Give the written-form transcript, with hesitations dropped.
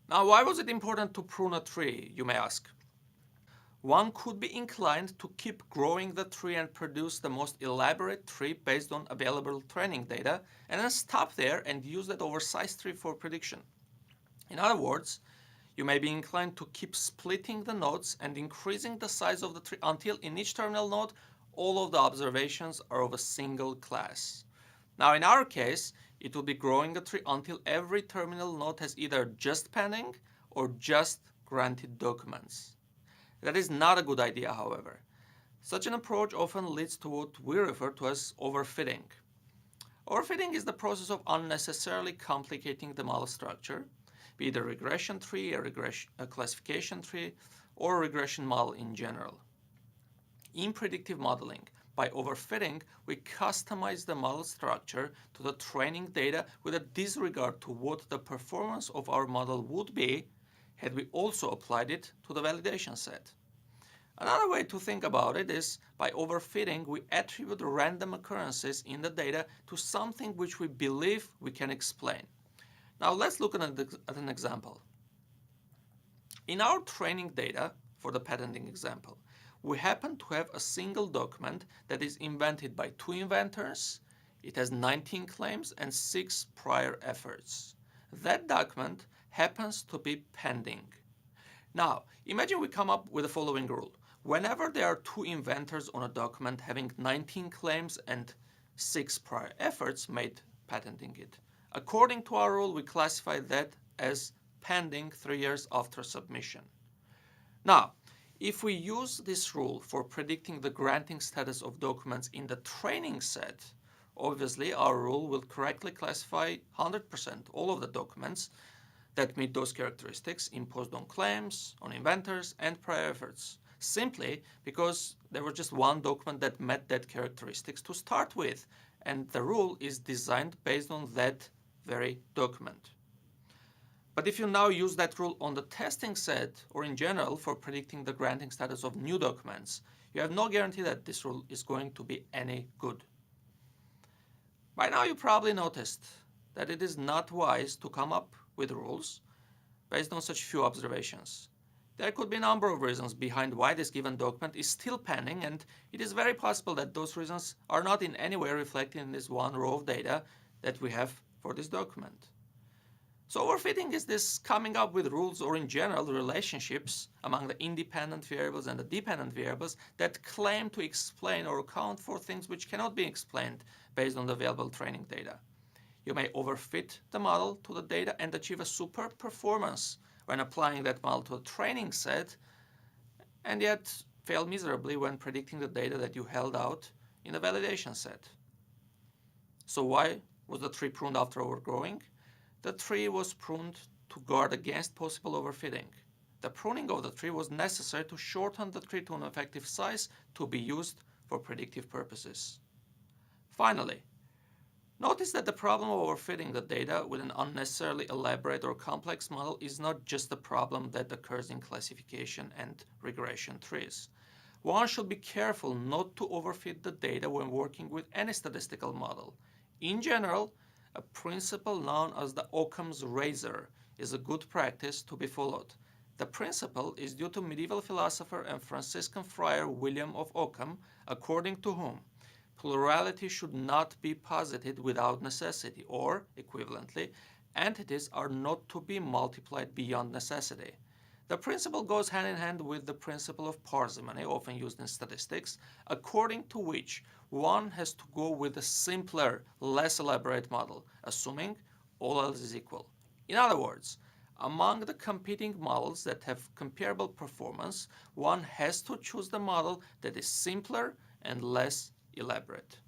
Now, why was it important to prune a tree, you may ask? One could be inclined to keep growing the tree and produce the most elaborate tree based on available training data, and then stop there and use that oversized tree for prediction. In other words, you may be inclined to keep splitting the nodes and increasing the size of the tree until in each terminal node, all of the observations are of a single class. Now, in our case, it will be growing the tree until every terminal node has either just pending or just granted documents. That is not a good idea, however. Such an approach often leads to what we refer to as overfitting. Overfitting is the process of unnecessarily complicating the model structure, be it a regression tree, a classification tree, or a regression model in general. In predictive modeling, by overfitting, we customize the model structure to the training data with a disregard to what the performance of our model would be had we also applied it to the validation set. Another way to think about it is by overfitting, we attribute random occurrences in the data to something which we believe we can explain. Now let's look at an example. In our training data, for the patenting example, we happen to have a single document that is invented by 2 inventors. It has 19 claims and 6 prior efforts. That document happens to be pending. Now, imagine we come up with the following rule. Whenever there are 2 inventors on a document having 19 claims and 6 prior efforts made patenting it, according to our rule, we classify that as pending 3 years after submission. Now, if we use this rule for predicting the granting status of documents in the training set, obviously our rule will correctly classify 100% all of the documents that meet those characteristics imposed on claims, on inventors, and prior efforts, simply because there was just one document that met that characteristics to start with, and the rule is designed based on that very document. But if you now use that rule on the testing set or in general for predicting the granting status of new documents, you have no guarantee that this rule is going to be any good. By now you probably noticed that it is not wise to come up with rules based on such few observations. There could be a number of reasons behind why this given document is still pending, and it is very possible that those reasons are not in any way reflected in this one row of data that we have for this document. So overfitting is this coming up with rules or in general relationships among the independent variables and the dependent variables that claim to explain or account for things which cannot be explained based on the available training data. You may overfit the model to the data and achieve a superb performance when applying that model to a training set, and yet fail miserably when predicting the data that you held out in the validation set. So why was the tree pruned after overgrowing? The tree was pruned to guard against possible overfitting. The pruning of the tree was necessary to shorten the tree to an effective size to be used for predictive purposes. Finally, notice that the problem of overfitting the data with an unnecessarily elaborate or complex model is not just a problem that occurs in classification and regression trees. One should be careful not to overfit the data when working with any statistical model. In general, a principle known as the Occam's razor is a good practice to be followed. The principle is due to medieval philosopher and Franciscan friar William of Occam, according to whom plurality should not be posited without necessity, or, equivalently, entities are not to be multiplied beyond necessity. The principle goes hand in hand with the principle of parsimony, often used in statistics, according to which one has to go with a simpler, less elaborate model, assuming all else is equal. In other words, among the competing models that have comparable performance, one has to choose the model that is simpler and less elaborate.